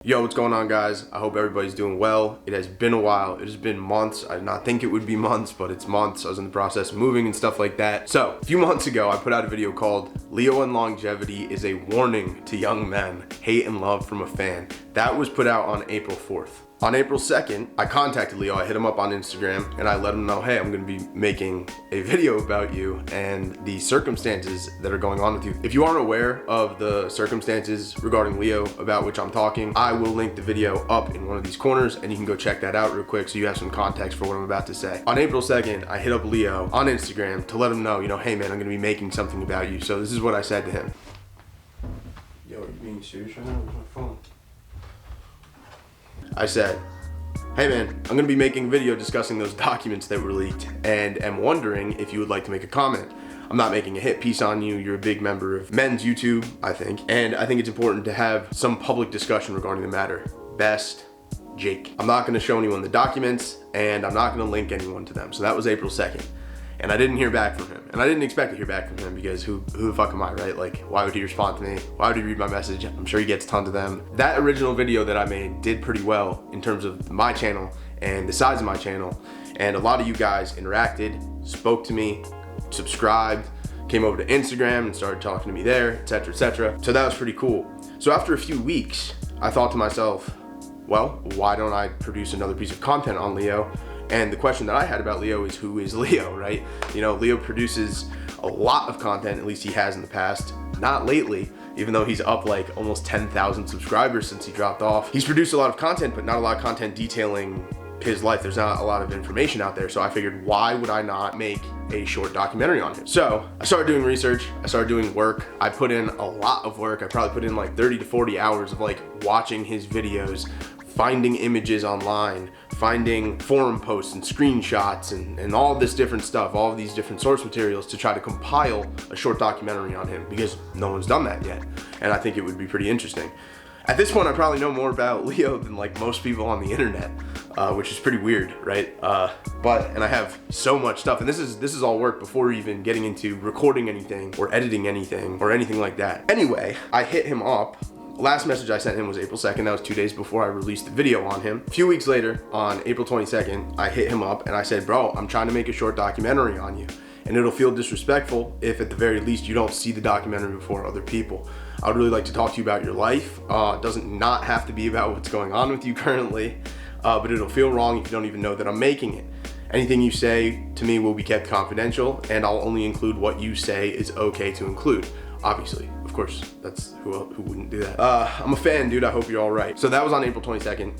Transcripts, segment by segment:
Yo, what's going on, guys? I hope everybody's doing well. It has been a while. It has been months. I did not think it would be months, but it's months. I was in the process of moving and stuff like that. So, a few months ago, I put out a video called Leo and Longevity is a Warning to Young Men, Hate and Love from a Fan. That was put out on April 4th. On April 2nd, I contacted Leo. I hit him up on Instagram and I let him know, hey, I'm gonna be making a video about you and the circumstances that are going on with you. If you aren't aware of the circumstances regarding Leo about which I'm talking, I will link the video up in one of these corners and you can go check that out real quick so you have some context for what I'm about to say. On April 2nd, I hit up Leo on Instagram to let him know, hey man, I'm gonna be making something about you. So this is what I said to him. Yo, are you being serious right now? Where's my phone? I said, hey man, I'm gonna be making a video discussing those documents that were leaked and am wondering if you would like to make a comment. I'm not making a hit piece on you. You're a big member of men's YouTube, I think. And I think it's important to have some public discussion regarding the matter. Best, Jake. I'm not gonna show anyone the documents and I'm not gonna link anyone to them. So that was April 2nd. And I didn't hear back from him. And I didn't expect to hear back from him because who the fuck am I, right? Like, why would he respond to me? Why would he read my message? I'm sure he gets tons of them. That original video that I made did pretty well in terms of my channel and the size of my channel. And a lot of you guys interacted, spoke to me, subscribed, came over to Instagram and started talking to me there, etc., etc. So that was pretty cool. So after a few weeks, I thought to myself, well, why don't I produce another piece of content on Leo? And the question that I had about Leo is, who is Leo, right? Leo produces a lot of content, at least he has in the past, not lately, even though he's up like almost 10,000 subscribers since he dropped off. He's produced a lot of content, but not a lot of content detailing his life. There's not a lot of information out there. So I figured, why would I not make a short documentary on him? So I started doing research, I started doing work. I put in a lot of work. I probably put in like 30 to 40 hours of like watching his videos, finding images online, finding forum posts and screenshots and all this different stuff, all of these different source materials to try to compile a short documentary on him because no one's done that yet. And I think it would be pretty interesting. At this point, I probably know more about Leo than like most people on the internet, which is pretty weird, right? And I have so much stuff, and this is all work before even getting into recording anything or editing anything or anything like that. Anyway, I hit him up. Last message I sent him was April 2nd. That was 2 days before I released the video on him. A few weeks later, on April 22nd, I hit him up and I said, bro, I'm trying to make a short documentary on you. And it'll feel disrespectful if at the very least you don't see the documentary before other people. I would really like to talk to you about your life. It doesn't not have to be about what's going on with you currently, but it'll feel wrong if you don't even know that I'm making it. Anything you say to me will be kept confidential and I'll only include what you say is okay to include. Obviously, of course, that's who wouldn't do that. I'm a fan, dude. I hope you're all right. So that was on April 22nd,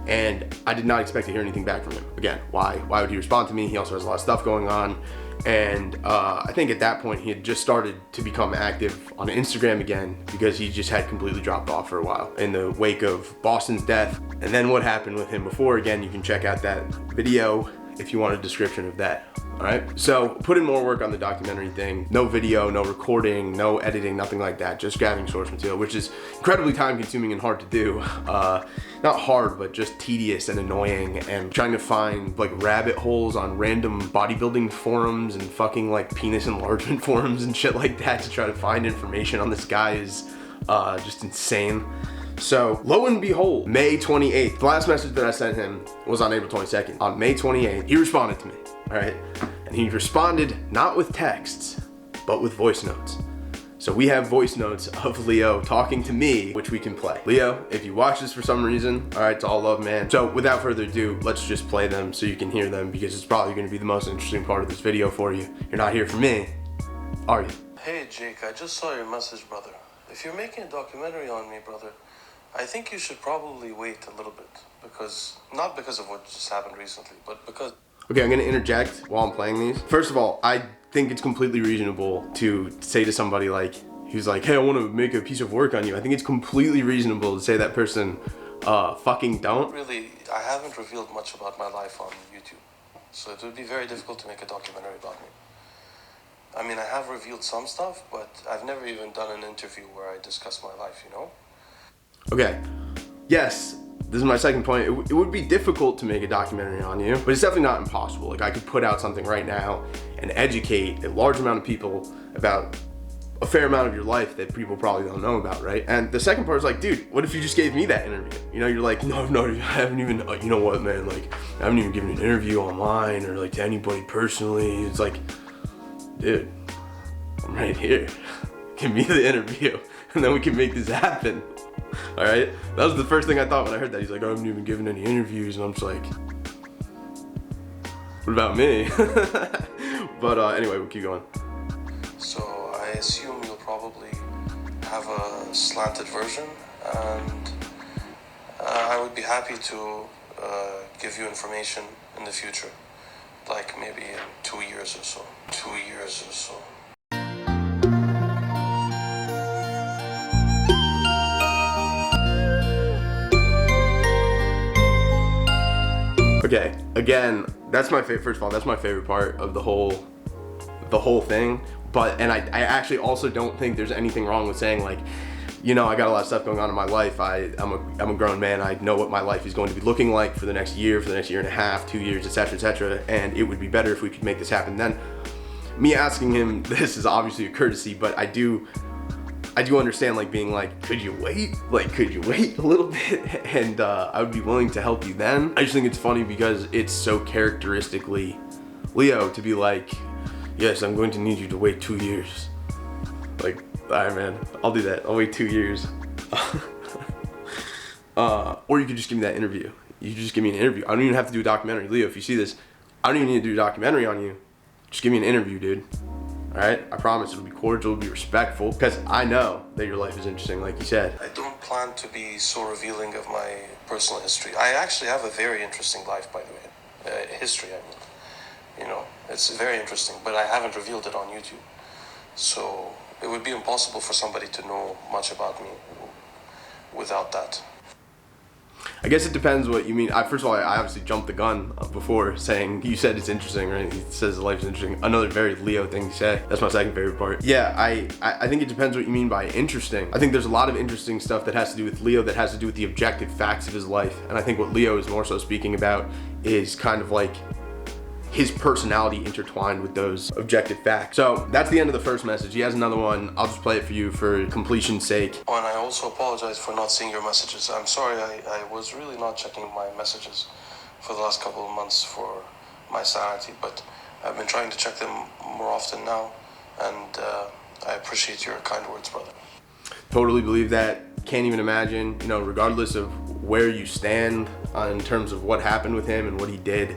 and I did not expect to hear anything back from him. Again, why would he respond to me? He also has a lot of stuff going on. And I think at that point, he had just started to become active on Instagram again because he just had completely dropped off for a while in the wake of Boston's death. And then what happened with him before, again, you can check out that video if you want a description of that. All right, so put in more work on the documentary thing. No video, no recording, no editing, nothing like that. Just gathering source material, which is incredibly time consuming and hard to do. Not hard, but just tedious and annoying, and trying to find like rabbit holes on random bodybuilding forums and fucking like penis enlargement forums and shit like that to try to find information on this guy is just insane. So lo and behold, May 28th, the last message that I sent him was on April 22nd. On May 28th, he responded to me, all right? And he responded not with texts, but with voice notes. So we have voice notes of Leo talking to me, which we can play. Leo, if you watch this for some reason, all right, it's all love, man. So without further ado, let's just play them so you can hear them because it's probably gonna be the most interesting part of this video for you. You're not here for me, are you? Hey Jake, I just saw your message, brother. If you're making a documentary on me, brother, I think you should probably wait a little bit not because of what just happened recently, but because... Okay, I'm gonna interject while I'm playing these. First of all, I think it's completely reasonable to say to somebody like, who's like, hey, I wanna make a piece of work on you. I think it's completely reasonable to say that person, fucking don't. Really, I haven't revealed much about my life on YouTube, so it would be very difficult to make a documentary about me. I mean, I have revealed some stuff, but I've never even done an interview where I discuss my life, Okay, yes, this is my second point. It would be difficult to make a documentary on you, but it's definitely not impossible. Like I could put out something right now and educate a large amount of people about a fair amount of your life that people probably don't know about, right? And the second part is like, dude, what if you just gave me that interview? You know, you're like, no, I haven't even, you know what, man, like, I haven't even given an interview online or like to anybody personally. It's like, dude, I'm right here. Give me the interview and then we can make this happen. All right? That was the first thing I thought when I heard that. He's like, I haven't even given any interviews. And I'm just like, what about me? But anyway, we'll keep going. So I assume you'll probably have a slanted version, and I would be happy to give you information in the future, like maybe in 2 years or so. 2 years or so. Okay, again, that's my favorite. First of all, that's my favorite part of the whole thing. But I actually also don't think there's anything wrong with saying like, you know, I got a lot of stuff going on in my life. I'm a grown man. I know what my life is going to be looking like for the next year, for the next year and a half, 2 years, etc., etc. And it would be better if we could make this happen then. Me asking him this is obviously a courtesy, but I do understand like being like, could you wait? Like, could you wait a little bit? And I would be willing to help you then. I just think it's funny because it's so characteristically Leo to be like, yes, I'm going to need you to wait 2 years. Like, all right, man, I'll do that. I'll wait 2 years. Or you could just give me that interview. You could just give me an interview. I don't even have to do a documentary. Leo, if you see this, I don't even need to do a documentary on you. Just give me an interview, dude. All right, I promise it'll be cordial, it'll be respectful, because I know that your life is interesting, like you said. I don't plan to be so revealing of my personal history. I actually have a very interesting life, by the way. History, I mean. You know, it's very interesting, but I haven't revealed it on YouTube. So it would be impossible for somebody to know much about me without that. I guess it depends what you mean. First of all, I obviously jumped the gun before saying, you said it's interesting, right? He says the life is interesting. Another very Leo thing to say. That's my second favorite part. Yeah, I think it depends what you mean by interesting. I think there's a lot of interesting stuff that has to do with Leo that has to do with the objective facts of his life. And I think what Leo is more so speaking about is kind of like his personality intertwined with those objective facts. So that's the end of the first message. He has another one. I'll just play it for you for completion's sake. Oh, and I also apologize for not seeing your messages. I'm sorry, I was really not checking my messages for the last couple of months for my sanity, but I've been trying to check them more often now, and I appreciate your kind words, brother. Totally believe that. Can't even imagine, you know, regardless of where you stand in terms of what happened with him and what he did,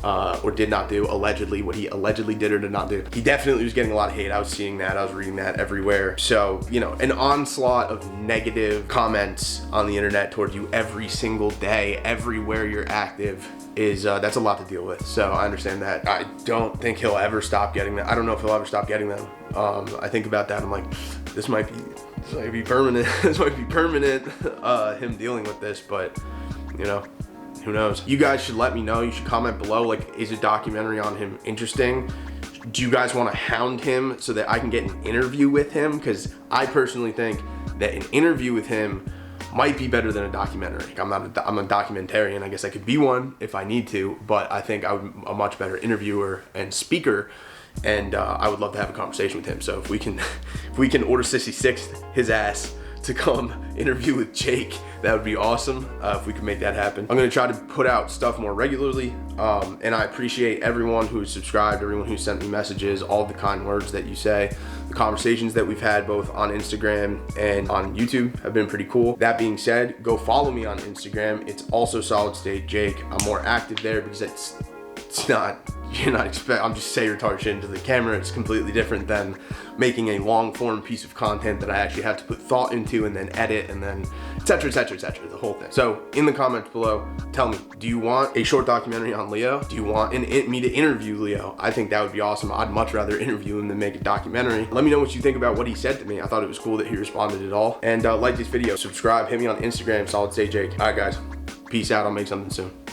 or did not do, allegedly, what he allegedly did or did not do. He definitely was getting a lot of hate. I was seeing that, I was reading that everywhere. So, you know, an onslaught of negative comments on the internet towards you every single day, everywhere you're active, is that's a lot to deal with. So I understand that. I don't think he'll ever stop getting that. I don't know if he'll ever stop getting them. I think about that, I'm like, this might be permanent. This might be permanent, him dealing with this, but you know, who knows? You guys should let me know. You should comment below, like, is a documentary on him interesting? Do you guys want to hound him so that I can get an interview with him? Because I personally think that an interview with him might be better than a documentary. I'm a documentarian. I guess I could be one if I need to, but I think I'm a much better interviewer and speaker, and I would love to have a conversation with him. So if we can order 66 his ass to come interview with Jake, that would be awesome if we could make that happen. I'm gonna try to put out stuff more regularly, and I appreciate everyone who's subscribed, everyone who sent me messages, all the kind words that you say. The conversations that we've had both on Instagram and on YouTube have been pretty cool. That being said, go follow me on Instagram. It's also Solid State Jake. I'm more active there because it's not, you're not I'm just saying retarded shit into the camera. It's completely different than making a long form piece of content that I actually have to put thought into and then edit and then etc, the whole thing. So in the comments below, tell me, do you want a short documentary on Leo? Do you want me to interview Leo? I think that would be awesome. I'd much rather interview him than make a documentary. Let me know what you think about what he said to me. I thought it was cool that he responded at all. And like this video, subscribe, hit me on Instagram, Solid State Jake. All right guys, peace out. I'll make something soon.